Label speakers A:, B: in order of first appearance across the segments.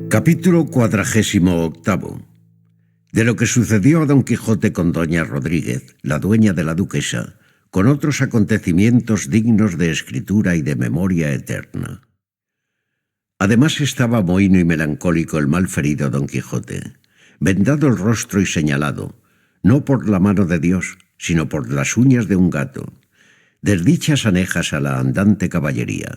A: Capítulo 48. De lo que sucedió a Don Quijote con doña Rodríguez, la dueña de la duquesa, con otros acontecimientos dignos de escritura y de memoria eterna. Además estaba mohíno y melancólico el malferido Don Quijote, vendado el rostro y señalado, no por la mano de Dios, sino por las uñas de un gato, desdichas anejas a la andante caballería.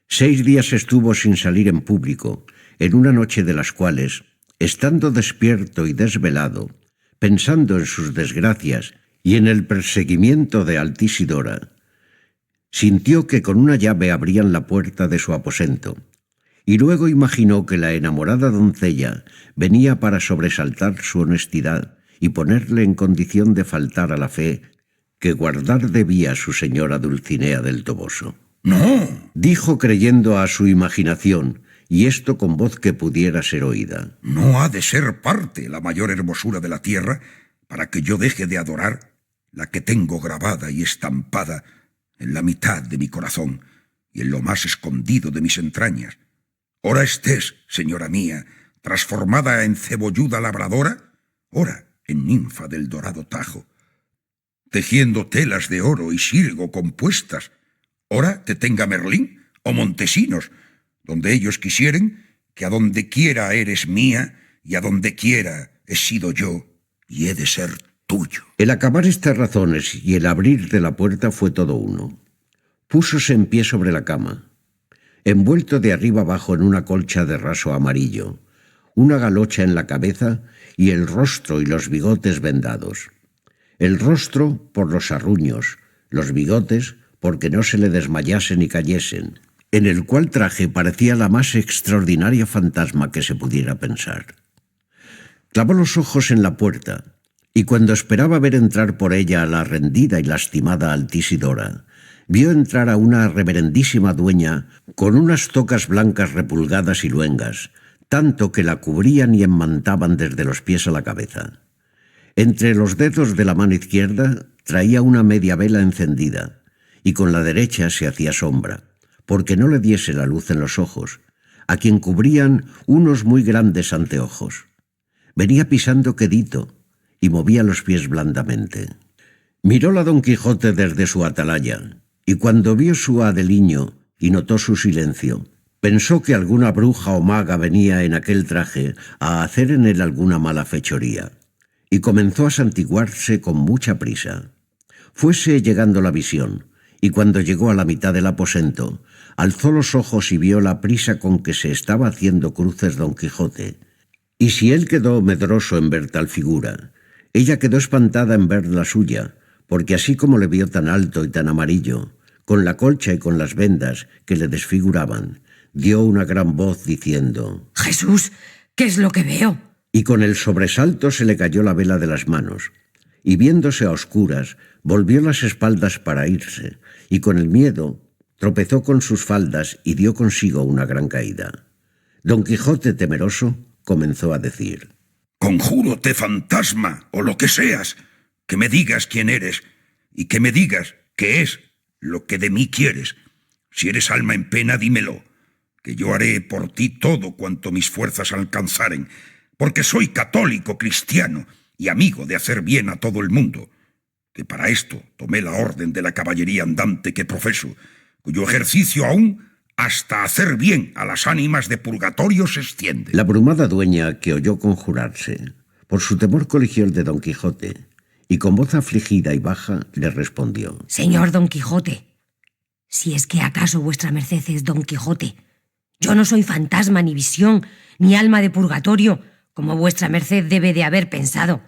A: 6 días estuvo sin salir en público, en una noche de las cuales, estando despierto y desvelado, pensando en sus desgracias y en el perseguimiento de Altisidora, sintió que con una llave abrían la puerta de su aposento, y luego imaginó que la enamorada doncella venía para sobresaltar su honestidad y ponerle en condición de faltar a la fe que guardar debía su señora Dulcinea del Toboso.
B: «No»,
A: dijo creyendo a su imaginación, y esto con voz que pudiera ser oída.
B: «no ha de ser parte la mayor hermosura de la tierra para que yo deje de adorar la que tengo grabada y estampada en la mitad de mi corazón y en lo más escondido de mis entrañas. Ora estés, señora mía, transformada en cebolluda labradora, ora en ninfa del dorado Tajo, tejiendo telas de oro y sirgo compuestas, ora te tenga Merlín o Montesinos, donde ellos quisieren, que a donde quiera eres mía y a donde quiera he sido yo y he de ser tuyo».
A: El acabar estas razones y el abrir de la puerta fue todo uno. Púsose en pie sobre la cama, envuelto de arriba abajo en una colcha de raso amarillo, una galocha en la cabeza y el rostro y los bigotes vendados. El rostro por los arruños, los bigotes porque no se le desmayasen ni cayesen, en el cual traje parecía la más extraordinaria fantasma que se pudiera pensar. Clavó los ojos en la puerta, y cuando esperaba ver entrar por ella a la rendida y lastimada Altisidora, vio entrar a una reverendísima dueña con unas tocas blancas repulgadas y luengas, tanto que la cubrían y enmantaban desde los pies a la cabeza. Entre los dedos de la mano izquierda traía una media vela encendida, y con la derecha se hacía sombra, porque no le diese la luz en los ojos, a quien cubrían unos muy grandes anteojos. Venía pisando quedito y movía los pies blandamente. Miróla Don Quijote desde su atalaya, y cuando vio su adeliño y notó su silencio, pensó que alguna bruja o maga venía en aquel traje a hacer en él alguna mala fechoría, y comenzó a santiguarse con mucha prisa. Fuese llegando la visión, y cuando llegó a la mitad del aposento, alzó los ojos y vio la prisa con que se estaba haciendo cruces Don Quijote. Y si él quedó medroso en ver tal figura, ella quedó espantada en ver la suya, porque así como le vio tan alto y tan amarillo, con la colcha y con las vendas que le desfiguraban, dio una gran voz diciendo:
C: «Jesús, ¿qué es lo que veo?».
A: Y con el sobresalto se le cayó la vela de las manos, y viéndose a oscuras, volvió las espaldas para irse, y con el miedo tropezó con sus faldas y dio consigo una gran caída. Don Quijote, temeroso, comenzó a decir:
B: «Conjúrote, fantasma, o lo que seas, que me digas quién eres, y que me digas qué es lo que de mí quieres. Si eres alma en pena, dímelo, que yo haré por ti todo cuanto mis fuerzas alcanzaren, porque soy católico cristiano y amigo de hacer bien a todo el mundo, que para esto tomé la orden de la caballería andante que profeso, cuyo ejercicio aún hasta hacer bien a las ánimas de purgatorio se extiende».
A: La brumada dueña, que oyó conjurarse, por su temor coligió el de Don Quijote, y con voz afligida y baja le respondió:
C: «Señor Don Quijote, si es que acaso vuestra merced es Don Quijote, yo no soy fantasma, ni visión, ni alma de purgatorio, como vuestra merced debe de haber pensado,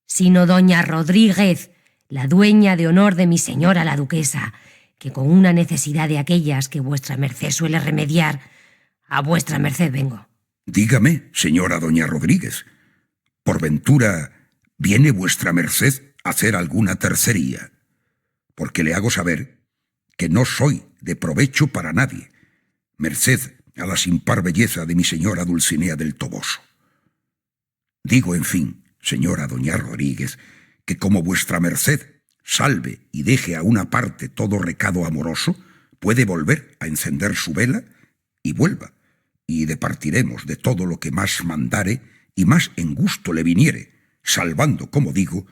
C: sino doña Rodríguez, la dueña de honor de mi señora la duquesa, que con una necesidad de aquellas que vuestra merced suele remediar, a vuestra merced vengo».
B: «Dígame, señora doña Rodríguez, ¿por ventura viene vuestra merced a hacer alguna tercería? Porque le hago saber que no soy de provecho para nadie, merced a la sin par belleza de mi señora Dulcinea del Toboso. Digo, en fin, señora doña Rodríguez, que como vuestra merced salve y deje a una parte todo recado amoroso, puede volver a encender su vela y vuelva, y departiremos de todo lo que más mandare y más en gusto le viniere, salvando, como digo,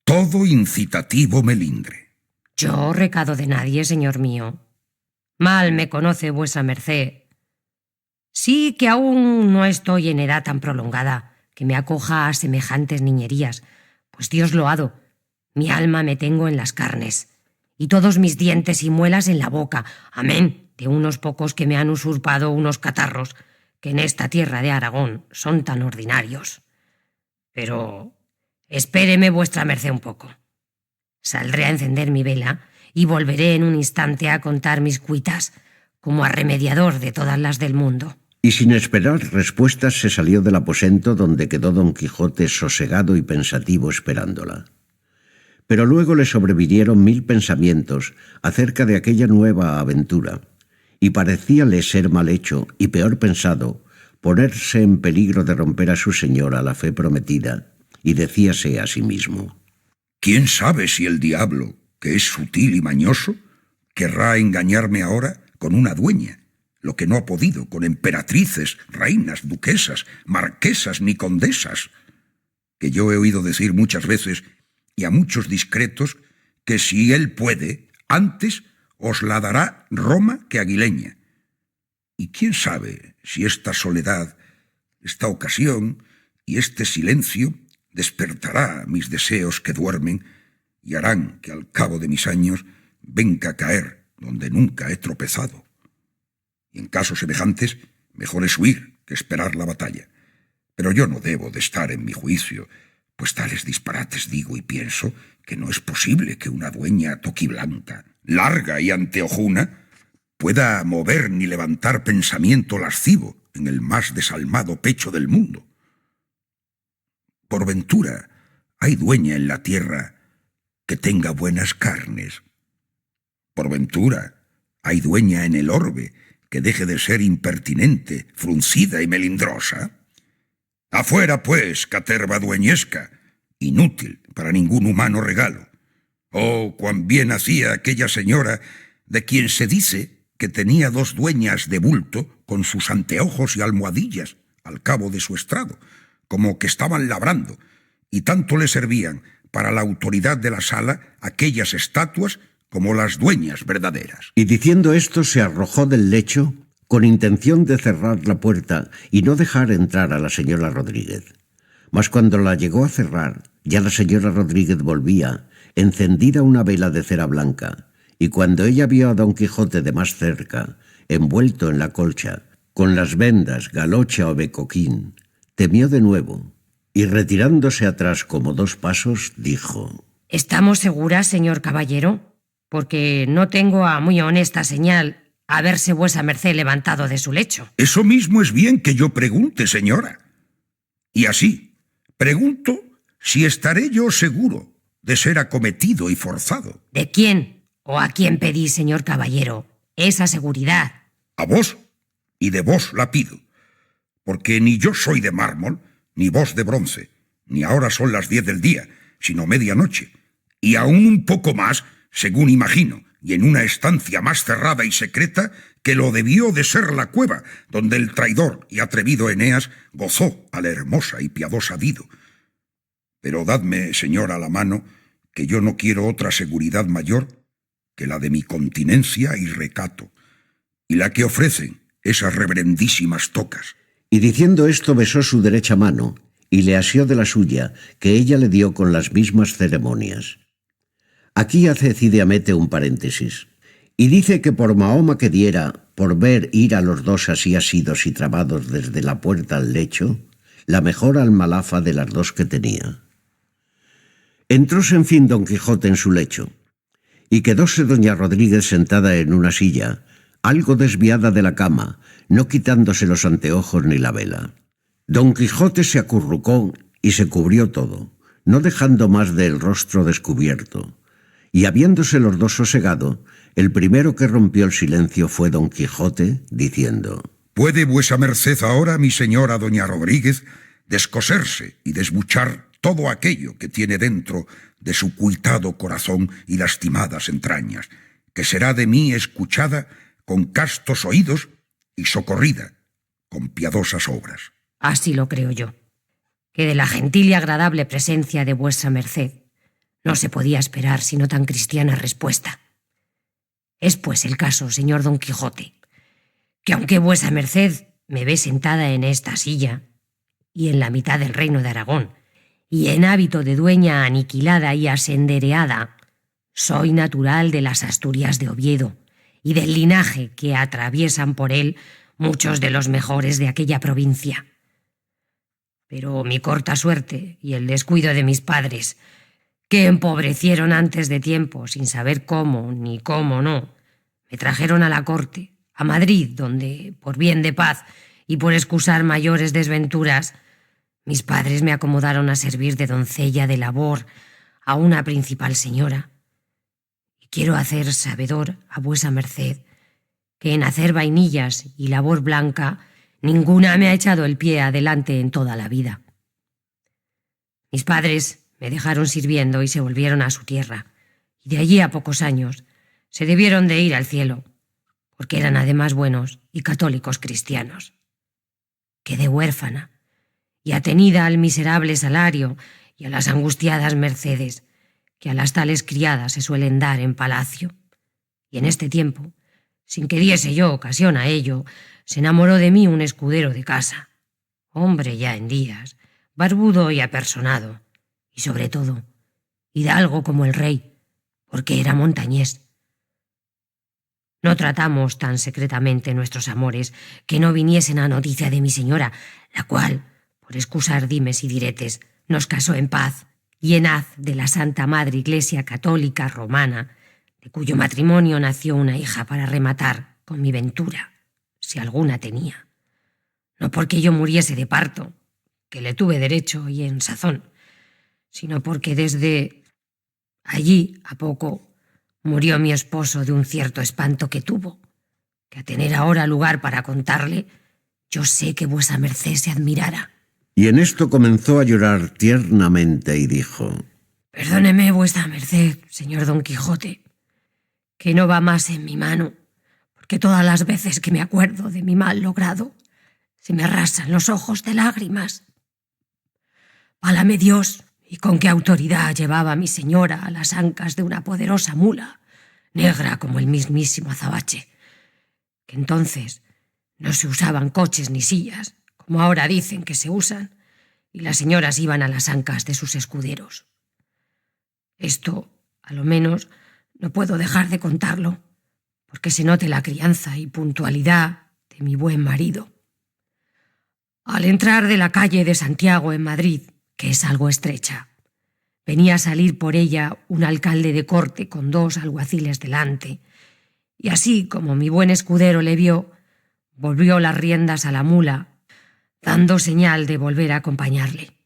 B: todo incitativo melindre.
C: Yo recado de nadie, señor mío. Mal me conoce vuesa merced. Sí que aún no estoy en edad tan prolongada que me acoja a semejantes niñerías, pues Dios loado, mi alma me tengo en las carnes, y todos mis dientes y muelas en la boca, amén de unos pocos que me han usurpado unos catarros, que en esta tierra de Aragón son tan ordinarios. Pero espéreme vuestra merced un poco. Saldré a encender mi vela y volveré en un instante a contar mis cuitas, como a remediador de todas las del mundo.
A: Y sin esperar respuestas se salió del aposento, donde quedó don Quijote sosegado y pensativo esperándola. Pero luego le sobrevinieron 1000 pensamientos acerca de aquella nueva aventura, y parecíale ser mal hecho y peor pensado ponerse en peligro de romper a su señora la fe prometida, y decíase a sí mismo:
B: ¿Quién sabe si el diablo, que es sutil y mañoso, querrá engañarme ahora con una dueña, lo que no ha podido con emperatrices, reinas, duquesas, marquesas ni condesas? Que yo he oído decir muchas veces, y a muchos discretos, que si él puede, antes os la dará Roma que Aguileña. Y quién sabe si esta soledad, esta ocasión y este silencio despertará mis deseos que duermen y harán que al cabo de mis años venga a caer donde nunca he tropezado. Y en casos semejantes, mejor es huir que esperar la batalla. Pero yo no debo de estar en mi juicio, pues tales disparates digo y pienso que no es posible que una dueña toquiblanca, larga y anteojuna, pueda mover ni levantar pensamiento lascivo en el más desalmado pecho del mundo. Por ventura, ¿hay dueña en la tierra que tenga buenas carnes? Por ventura, ¿hay dueña en el orbe que deje de ser impertinente, fruncida y melindrosa? Afuera, pues, caterva dueñesca, inútil para ningún humano regalo. Oh, cuán bien hacía aquella señora de quien se dice que tenía 2 dueñas de bulto con sus anteojos y almohadillas al cabo de su estrado, como que estaban labrando, y tanto le servían para la autoridad de la sala aquellas estatuas como las dueñas verdaderas.
A: Y diciendo esto se arrojó del lecho con intención de cerrar la puerta y no dejar entrar a la señora Rodríguez. Mas cuando la llegó a cerrar, ya la señora Rodríguez volvía, encendida una vela de cera blanca, y cuando ella vio a don Quijote de más cerca, envuelto en la colcha, con las vendas, galocha o becoquín, temió de nuevo, y retirándose atrás como 2 pasos, dijo:
C: ¿Estamos seguras, señor caballero? Porque no tengo a muy honesta señal haberse vuesa merced levantado de su lecho.
B: Eso mismo es bien que yo pregunte, señora. Y así, pregunto si estaré yo seguro de ser acometido y forzado.
C: ¿De quién o a quién pedís, señor caballero, esa seguridad?
B: A vos, y de vos la pido, porque ni yo soy de mármol, ni vos de bronce, ni ahora son las 10 del día, sino medianoche, y aún un poco más, según imagino, y en una estancia más cerrada y secreta que lo debió de ser la cueva donde el traidor y atrevido Eneas gozó a la hermosa y piadosa Dido. Pero dadme, señora, la mano, que yo no quiero otra seguridad mayor que la de mi continencia y recato, y la que ofrecen esas reverendísimas tocas.
A: Y diciendo esto besó su derecha mano, y le asió de la suya, que ella le dio con las mismas ceremonias. Aquí hace Cide Hamete un paréntesis, y dice que por Mahoma que diera, por ver ir a los 2 así asidos y trabados desde la puerta al lecho, la mejor almalafa de las 2 que tenía. Entróse en fin don Quijote en su lecho, y quedóse doña Rodríguez sentada en una silla, algo desviada de la cama, no quitándose los anteojos ni la vela. Don Quijote se acurrucó y se cubrió todo, no dejando más del rostro descubierto, y habiéndose los 2 sosegado, el primero que rompió el silencio fue don Quijote, diciendo:
B: ¿Puede vuesa merced ahora, mi señora doña Rodríguez, descoserse y desbuchar todo aquello que tiene dentro de su cuitado corazón y lastimadas entrañas, que será de mí escuchada con castos oídos y socorrida con piadosas obras.
C: Así lo creo yo, que de la gentil y agradable presencia de vuestra merced no se podía esperar sino tan cristiana respuesta. Es pues el caso, señor Don Quijote, que aunque vuesa merced me ve sentada en esta silla y en la mitad del reino de Aragón, y en hábito de dueña aniquilada y asendereada, soy natural de las Asturias de Oviedo y del linaje que atraviesan por él muchos de los mejores de aquella provincia. Pero mi corta suerte y el descuido de mis padres, que empobrecieron antes de tiempo sin saber cómo ni cómo no, me trajeron a la corte, a Madrid, donde, por bien de paz y por excusar mayores desventuras, mis padres me acomodaron a servir de doncella de labor a una principal señora. Y quiero hacer sabedor a vuesa merced que en hacer vainillas y labor blanca ninguna me ha echado el pie adelante en toda la vida. Mis padres me dejaron sirviendo y se volvieron a su tierra, y de allí a pocos años se debieron de ir al cielo, porque eran además buenos y católicos cristianos. Quedé huérfana y atenida al miserable salario y a las angustiadas mercedes que a las tales criadas se suelen dar en palacio. Y en este tiempo, sin que diese yo ocasión a ello, se enamoró de mí un escudero de casa, hombre ya en días, barbudo y apersonado, y sobre todo, hidalgo como el rey, porque era montañés. No tratamos tan secretamente nuestros amores que no viniesen a noticia de mi señora, la cual, por excusar dimes y diretes, nos casó en paz y en haz de la Santa Madre Iglesia Católica Romana, de cuyo matrimonio nació una hija para rematar con mi ventura, si alguna tenía. No porque yo muriese de parto, que le tuve derecho y en sazón, sino porque desde allí a poco murió mi esposo de un cierto espanto que tuvo, que a tener ahora lugar para contarle, yo sé que vuesa merced se admirara.
A: Y en esto comenzó a llorar tiernamente y dijo:
C: Perdóneme vuesa merced, señor Don Quijote, que no va más en mi mano, porque todas las veces que me acuerdo de mi mal logrado, se me arrasan los ojos de lágrimas. Válame Dios, y con qué autoridad llevaba mi señora a las ancas de una poderosa mula, negra como el mismísimo azabache, que entonces no se usaban coches ni sillas, como ahora dicen que se usan, y las señoras iban a las ancas de sus escuderos. Esto, a lo menos, no puedo dejar de contarlo, porque se note la crianza y puntualidad de mi buen marido. Al entrar de la calle de Santiago en Madrid, que es algo estrecha, venía a salir por ella un alcalde de corte con 2 alguaciles delante, y así como mi buen escudero le vio, volvió las riendas a la mula, dando señal de volver a acompañarle.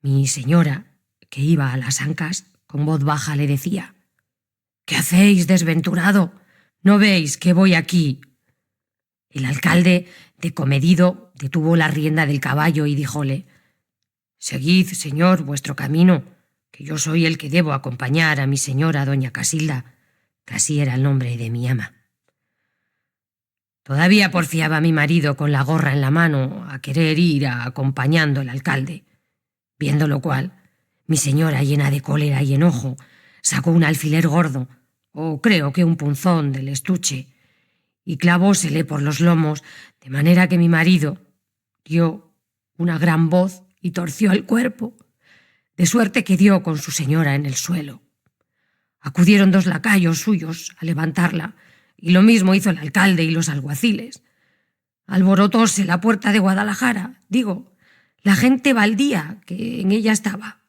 C: Mi señora, que iba a las ancas, con voz baja le decía: ¿Qué hacéis, desventurado? ¿No veis que voy aquí? El alcalde, de comedido, detuvo la rienda del caballo y díjole: Seguid, señor, vuestro camino, que yo soy el que debo acompañar a mi señora doña Casilda, que así era el nombre de mi ama. Todavía porfiaba mi marido con la gorra en la mano a querer ir acompañando al alcalde, viendo lo cual, mi señora, llena de cólera y enojo, sacó un alfiler gordo, o creo que un punzón del estuche, y clavósele por los lomos, de manera que mi marido dio una gran voz y torció el cuerpo, de suerte que dio con su señora en el suelo. Acudieron 2 lacayos suyos a levantarla, y lo mismo hizo el alcalde y los alguaciles. Alborotóse la puerta de Guadalajara, digo, la gente baldía que en ella estaba.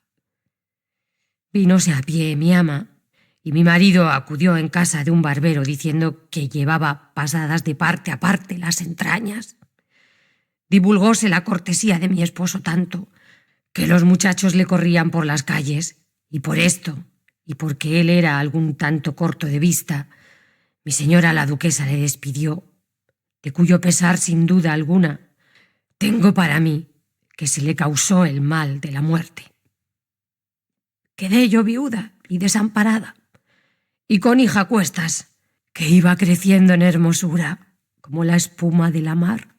C: Vínose a pie mi ama, y mi marido acudió en casa de un barbero diciendo que llevaba pasadas de parte a parte las entrañas. Divulgóse la cortesía de mi esposo tanto que los muchachos le corrían por las calles, y por esto, y porque él era algún tanto corto de vista, mi señora la duquesa le despidió, de cuyo pesar sin duda alguna tengo para mí que se le causó el mal de la muerte. Quedé yo viuda y desamparada, y con hija a cuestas, que iba creciendo en hermosura como la espuma de la mar.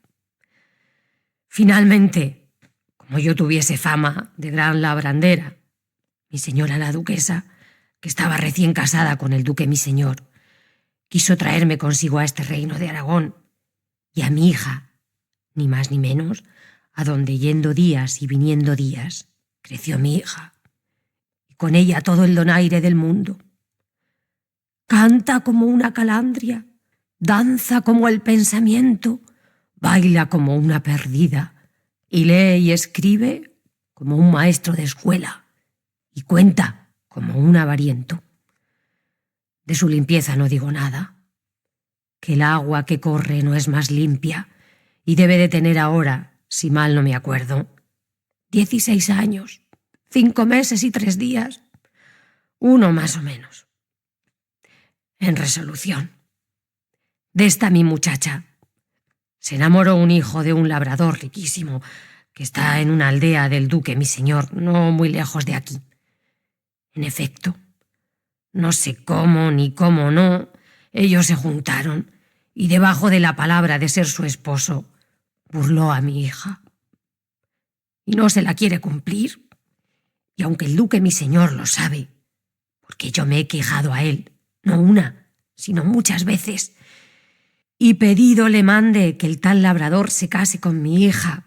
C: Finalmente, como yo tuviese fama de gran labrandera, mi señora la duquesa, que estaba recién casada con el duque mi señor, quiso traerme consigo a este reino de Aragón, y a mi hija, ni más ni menos, a donde yendo días y viniendo días, creció mi hija, y con ella todo el donaire del mundo. Canta como una calandria, danza como el pensamiento, baila como una perdida, y lee y escribe como un maestro de escuela, y cuenta como un avariento. De su limpieza no digo nada, que el agua que corre no es más limpia, y debe de tener ahora, si mal no me acuerdo, 16 años, 5 meses y 3 días, uno más o menos. En resolución, de esta mi muchacha se enamoró un hijo de un labrador riquísimo que está en una aldea del duque mi señor, no muy lejos de aquí. En efecto, no sé cómo ni cómo no, ellos se juntaron y debajo de la palabra de ser su esposo, burló a mi hija. Y no se la quiere cumplir, y aunque el duque mi señor lo sabe, porque yo me he quejado a él, no una, sino muchas veces, y pedido le mande que el tal labrador se case con mi hija,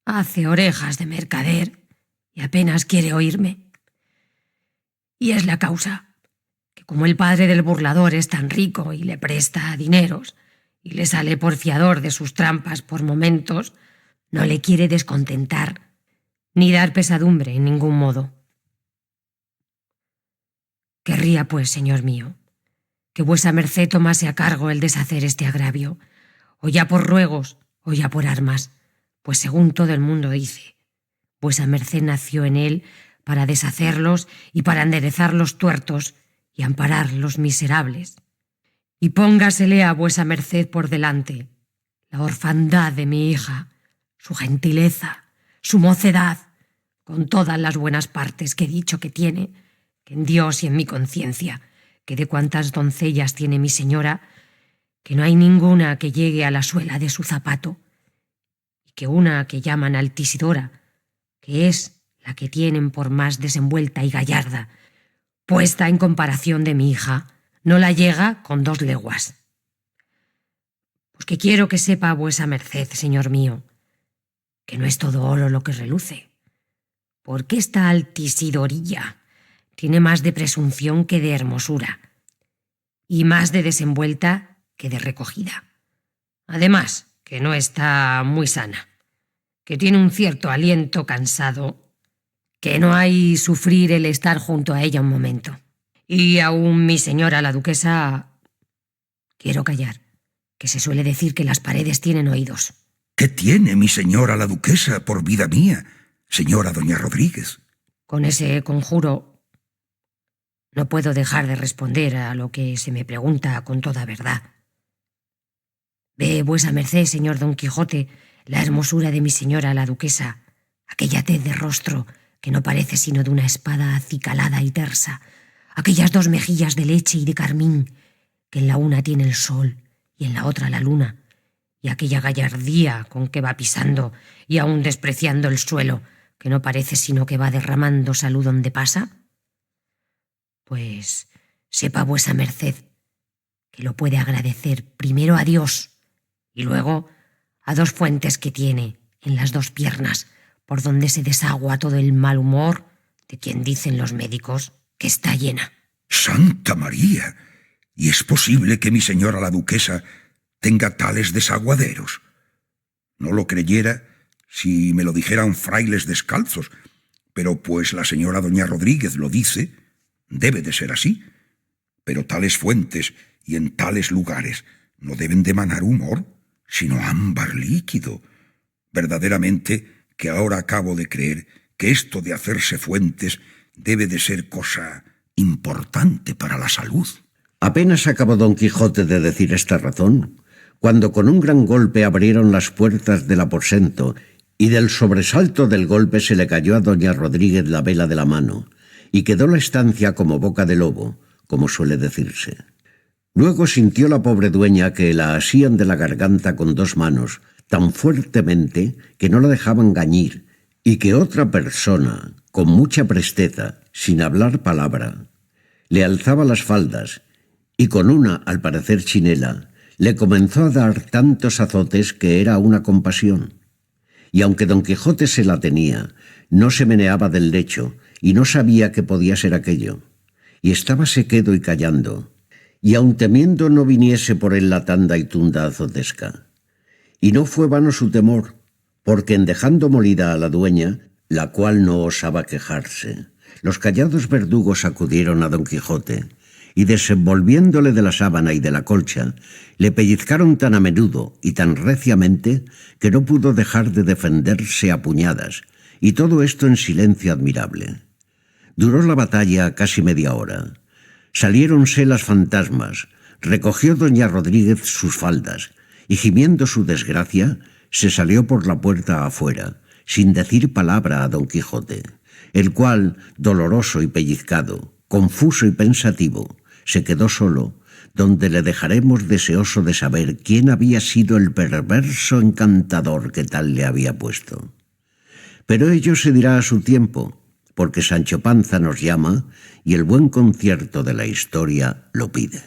C: hace orejas de mercader y apenas quiere oírme. Y es la causa que como el padre del burlador es tan rico y le presta dineros y le sale por fiador de sus trampas por momentos, no le quiere descontentar ni dar pesadumbre en ningún modo. Querría, pues, señor mío, que vuesa merced tomase a cargo el deshacer este agravio, o ya por ruegos, o ya por armas, pues según todo el mundo dice, vuesa merced nació en él para deshacerlos y para enderezar los tuertos y amparar los miserables. Y póngasele a vuesa merced por delante la orfandad de mi hija, su gentileza, su mocedad, con todas las buenas partes que he dicho que tiene, que en Dios y en mi conciencia, que de cuantas doncellas tiene mi señora, que no hay ninguna que llegue a la suela de su zapato, y que una que llaman Altisidora, que es la que tienen por más desenvuelta y gallarda, puesta en comparación de mi hija, no la llega con 2 leguas. Pues que quiero que sepa vuesa merced, señor mío, que no es todo oro lo que reluce, porque esta Altisidorilla tiene más de presunción que de hermosura, y más de desenvuelta que de recogida. Además, que no está muy sana, que tiene un cierto aliento cansado, que no hay sufrir el estar junto a ella un momento. Y aún mi señora la duquesa... Quiero callar, que se suele decir que las paredes tienen oídos.
B: ¿Qué tiene mi señora la duquesa, por vida mía, señora doña Rodríguez?
C: Con ese conjuro no puedo dejar de responder a lo que se me pregunta con toda verdad. Ve vuesa merced, señor Don Quijote, la hermosura de mi señora la duquesa, aquella tez de rostro que no parece sino de una espada acicalada y tersa, aquellas 2 mejillas de leche y de carmín, que en la una tiene el sol y en la otra la luna, y aquella gallardía con que va pisando y aun despreciando el suelo, que no parece sino que va derramando salud donde pasa. Pues sepa vuesa merced que lo puede agradecer primero a Dios y luego a 2 fuentes que tiene en las 2 piernas, por donde se desagua todo el mal humor de quien dicen los médicos que está llena.
B: ¡Santa María! ¿Y es posible que mi señora la duquesa tenga tales desaguaderos? No lo creyera si me lo dijeran frailes descalzos, pero pues la señora doña Rodríguez lo dice, debe de ser así. Pero tales fuentes y en tales lugares no deben de emanar humor, sino ámbar líquido. Verdaderamente que ahora acabo de creer que esto de hacerse fuentes debe de ser cosa importante para la salud.
A: Apenas acabó Don Quijote de decir esta razón, cuando con un gran golpe abrieron las puertas del aposento y del sobresalto del golpe se le cayó a doña Rodríguez la vela de la mano, y quedó la estancia como boca de lobo, como suele decirse. Luego sintió la pobre dueña que la asían de la garganta con 2 manos, tan fuertemente que no la dejaban gañir, y que otra persona, con mucha presteza, sin hablar palabra, le alzaba las faldas, y con una, al parecer chinela, le comenzó a dar tantos azotes que era una compasión. Y aunque don Quijote se la tenía, no se meneaba del lecho, y no sabía qué podía ser aquello, y estábase quedo y callando, y aun temiendo no viniese por él la tanda y tunda azotesca. Y no fue vano su temor, porque en dejando molida a la dueña, la cual no osaba quejarse, los callados verdugos acudieron a don Quijote, y desenvolviéndole de la sábana y de la colcha, le pellizcaron tan a menudo y tan reciamente que no pudo dejar de defenderse a puñadas, y todo esto en silencio admirable. Duró la batalla casi media hora. Saliéronse las fantasmas, recogió doña Rodríguez sus faldas, y gimiendo su desgracia, se salió por la puerta afuera, sin decir palabra a don Quijote, el cual, doloroso y pellizcado, confuso y pensativo, se quedó solo, donde le dejaremos deseoso de saber quién había sido el perverso encantador que tal le había puesto. Pero ello se dirá a su tiempo, porque Sancho Panza nos llama y el buen concierto de la historia lo pide.